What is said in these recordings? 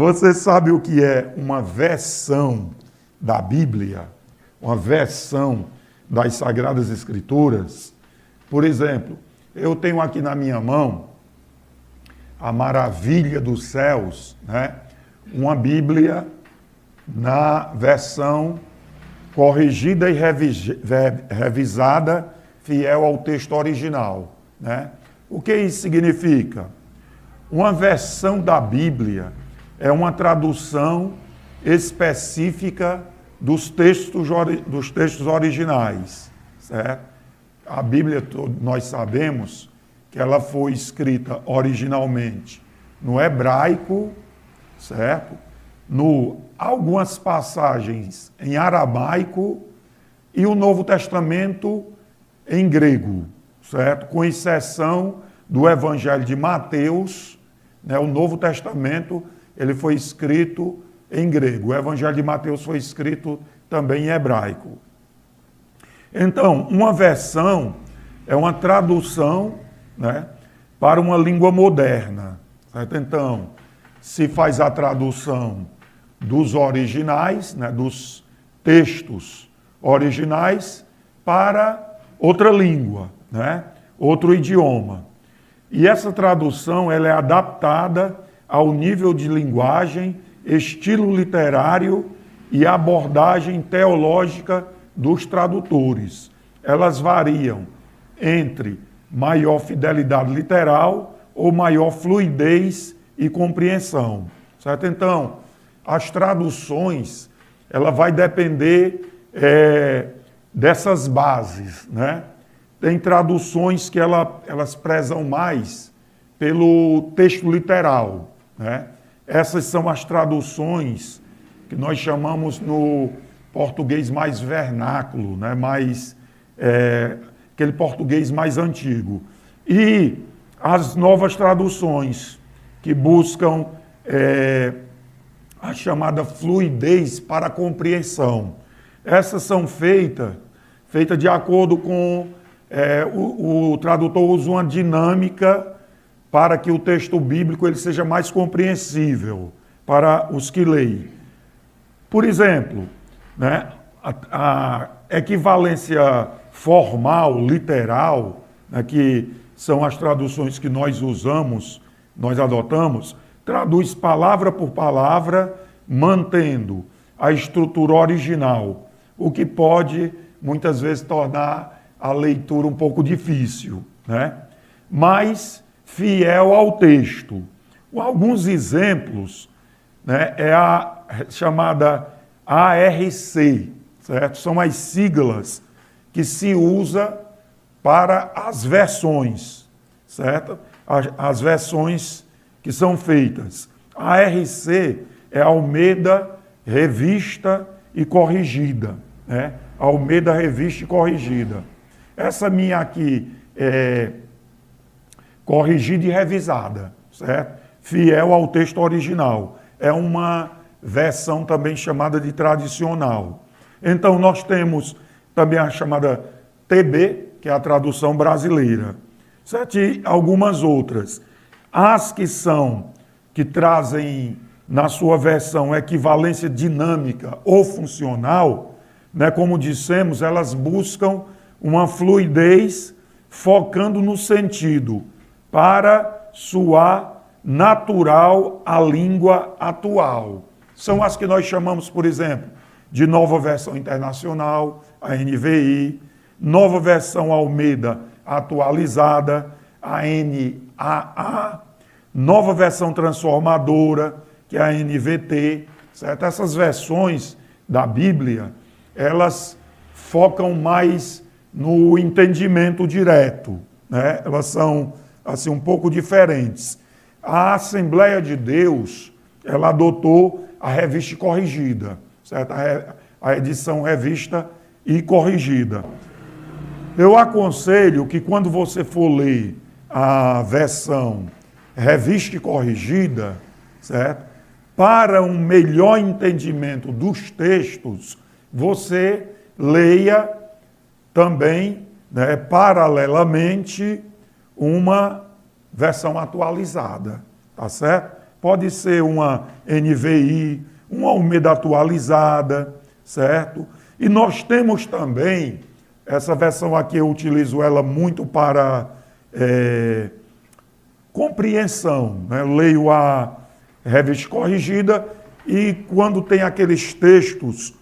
Você sabe o que é uma versão da Bíblia? Uma versão das Sagradas Escrituras? Por exemplo, eu tenho aqui na minha mão a Maravilha dos Céus, né? Uma Bíblia na versão corrigida e revisada, fiel ao texto original, né? O que isso significa? Uma versão da Bíblia é uma tradução específica dos textos originais, certo? A Bíblia, nós sabemos que ela foi escrita originalmente no hebraico, certo? Algumas passagens em aramaico e o Novo Testamento em grego, certo? Com exceção do Evangelho de Mateus, né? O Novo Testamento ele foi escrito em grego. O Evangelho de Mateus foi escrito também em hebraico. Então, uma versão é uma tradução, né, para uma língua moderna, certo? Então, se faz a tradução dos originais, né, dos textos originais para outra língua, né, outro idioma. E essa tradução ela é adaptada ao nível de linguagem, estilo literário e abordagem teológica dos tradutores. Elas variam entre maior fidelidade literal ou maior fluidez e compreensão, certo? Então, as traduções, ela vai depender dessas bases, né? Tem traduções que elas prezam mais pelo texto literal, né? Essas são as traduções que nós chamamos no português mais vernáculo, né? Aquele português mais antigo. E as novas traduções que buscam a chamada fluidez para a compreensão. Essas são feitas de acordo com o tradutor usa uma dinâmica para que o texto bíblico ele seja mais compreensível para os que leem. Por exemplo, né, a equivalência formal, literal, né, que são as traduções que nós usamos, nós adotamos, traduz palavra por palavra, mantendo a estrutura original, o que pode, muitas vezes, tornar a leitura um pouco difícil, né? Mas fiel ao texto. Alguns exemplos, né, é a chamada ARC, certo? São as siglas que se usa para as versões, certo? As versões que são feitas. A ARC é Almeida Revista e Corrigida, né? Almeida Revista e Corrigida. Essa minha aqui é corrigida e revisada, certo? Fiel ao texto original. É uma versão também chamada de tradicional. Então, nós temos também a chamada TB, que é a tradução brasileira, certo? E algumas outras. As que trazem na sua versão equivalência dinâmica ou funcional, né, como dissemos, elas buscam uma fluidez focando no sentido para soar natural à língua atual. São as que nós chamamos, por exemplo, de Nova Versão Internacional, a NVI, Nova Versão Almeida Atualizada, a NAA, Nova Versão Transformadora, que é a NVT, certo? Essas versões da Bíblia, elas focam mais no entendimento direto, né? Elas são assim um pouco diferentes. A Assembleia de Deus, ela adotou a revista corrigida, certo? A edição revista e corrigida. Eu aconselho que quando você for ler a versão revista e corrigida, certo? Para um melhor entendimento dos textos, você leia também, né, paralelamente, uma versão atualizada, tá certo? pode ser uma NVI, uma Almeida atualizada, certo? E nós temos também, essa versão aqui eu utilizo ela muito para compreensão, né? Eu leio a Revista Corrigida e quando tem aqueles textos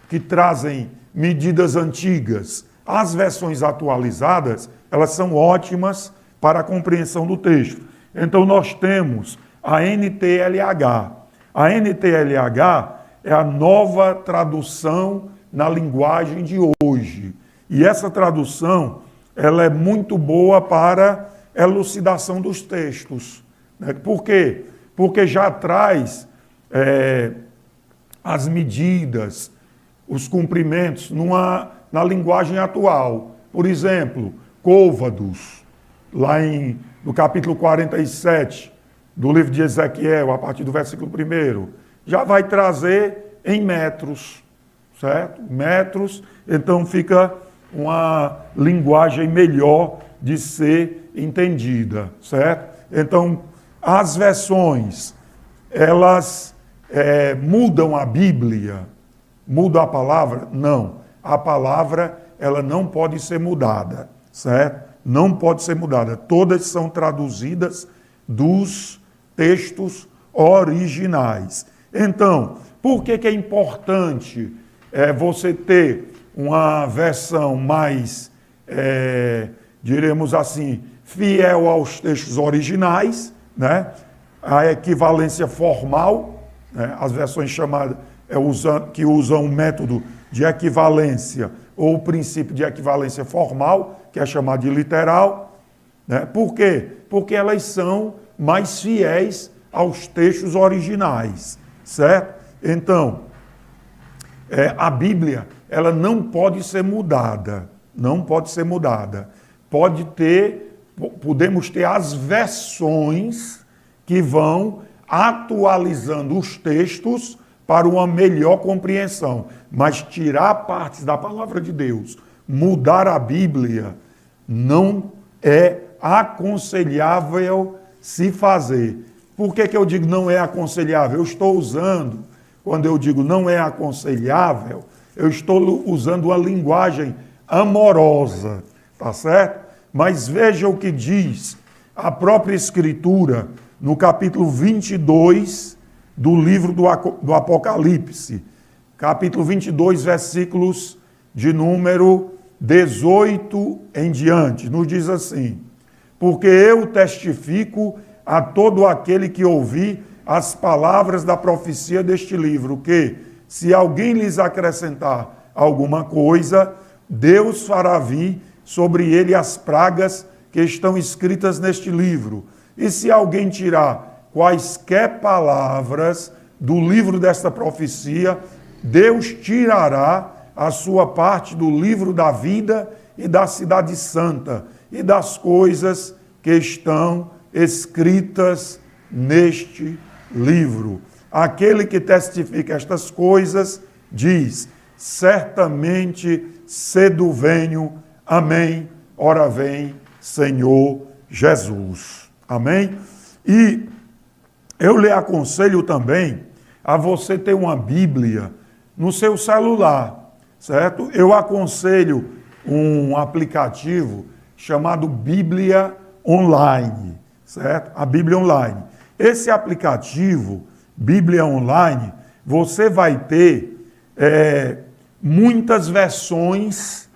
que trazem medidas antigas, as versões atualizadas, elas são ótimas para a compreensão do texto. Então nós temos a NTLH. A NTLH é a nova tradução na linguagem de hoje. E essa tradução, ela é muito boa para elucidação dos textos. Né? Por quê? Porque já traz as medidas, os cumprimentos na linguagem atual. Por exemplo, côvados, lá no capítulo 47 do livro de Ezequiel, a partir do versículo 1, já vai trazer em metros, certo? Metros, então fica uma linguagem melhor de ser entendida, certo? Então, as versões, elas mudam a Bíblia, mudam a palavra? Não. A palavra, ela não pode ser mudada, certo? Não pode ser mudada. Todas são traduzidas dos textos originais. Então, por que é importante você ter uma versão mais, diremos assim, fiel aos textos originais, né? A equivalência formal, né? As versões chamadas, que usam o método de equivalência ou o princípio de equivalência formal, que é chamado de literal. Né? Por quê? Porque elas são mais fiéis aos textos originais, certo? Então, a Bíblia, ela não pode ser mudada, não pode ser mudada. Podemos ter as versões que vão atualizando os textos para uma melhor compreensão, mas tirar partes da palavra de Deus, mudar a Bíblia, não é aconselhável se fazer. Por que eu digo não é aconselhável? Eu estou usando, quando eu digo não é aconselhável, eu estou usando uma linguagem amorosa, tá certo? Mas veja o que diz a própria Escritura no capítulo 22 do livro do Apocalipse. Capítulo 22, versículos de número 18 em diante. Nos diz assim: porque eu testifico a todo aquele que ouvir as palavras da profecia deste livro, que, se alguém lhes acrescentar alguma coisa, Deus fará vir sobre ele as pragas que estão escritas neste livro. E se alguém tirar quaisquer palavras do livro desta profecia, Deus tirará a sua parte do livro da vida e da cidade santa e das coisas que estão escritas neste livro. Aquele que testifica estas coisas diz: certamente cedo venho, amém, ora vem, Senhor Jesus. Amém? E eu lhe aconselho também a você ter uma Bíblia no seu celular, certo? Eu aconselho um aplicativo chamado Bíblia Online, certo? A Bíblia Online. Esse aplicativo, Bíblia Online, você vai ter muitas versões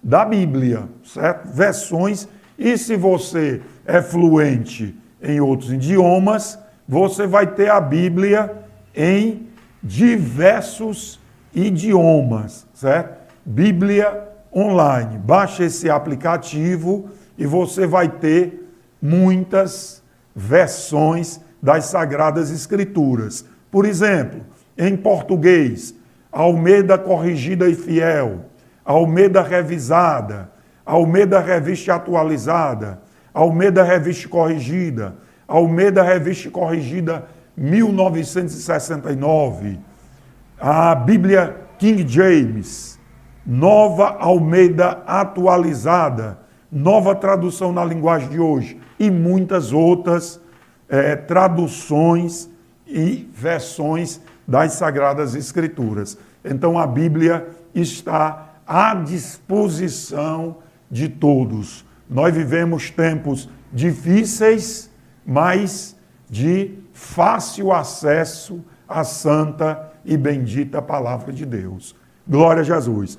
da Bíblia, certo? Versões, e se você é fluente em outros idiomas, você vai ter a Bíblia em diversos idiomas, certo? Bíblia Online. Baixe esse aplicativo e você vai ter muitas versões das Sagradas Escrituras. Por exemplo, em português, Almeida Corrigida e Fiel, Almeida Revisada, Almeida Revista Atualizada, Almeida Revista Corrigida, Almeida Revista Corrigida 1969, a Bíblia King James, Nova Almeida Atualizada, Nova Tradução na Linguagem de Hoje e muitas outras traduções e versões das Sagradas Escrituras. Então a Bíblia está à disposição de todos. Nós vivemos tempos difíceis, mas de fácil acesso à santa e bendita palavra de Deus. Glória a Jesus.